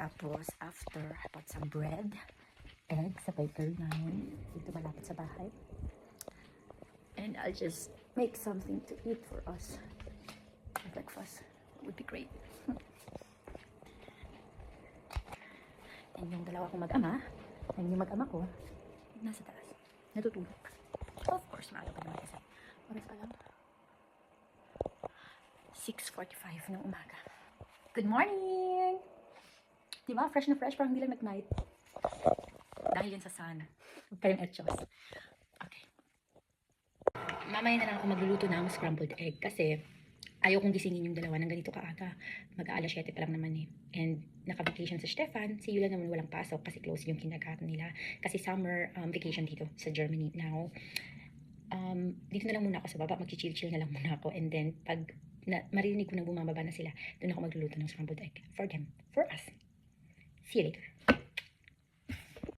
Tapos, after, I bought some bread, egg sa bakery namin. Dito malapit sa bahay. And I'll just make something to eat for us. For breakfast. It would be great. And yung dalawa kong mag-ama, and yung mag-ama ko, nasa taas. Natutulog. Of course, maaga pa naman kasi. Oras pa lang. 6:45 ng umaga. Good morning! Diba? Fresh na fresh. Parang hindi lang nag-night. Dahil yan sa sun. Huwag kayong etchos. Okay. Mamaya na lang ako magluluto ng scrambled egg kasi ayaw kong gisingin yung dalawa ng ganito kaaga. Mag-aalas 7 pa lang naman eh. And naka-vacation sa Stefan. Si Yula naman walang pasok kasi close yung kindergarten nila. Kasi summer vacation dito sa Germany now. Dito na lang muna ako sa baba. Mag-chill-chill na lang muna ako. And then, pag marinig ko na bumababa na sila, doon ako magluluto ng scrambled egg. For them. For us. See you later.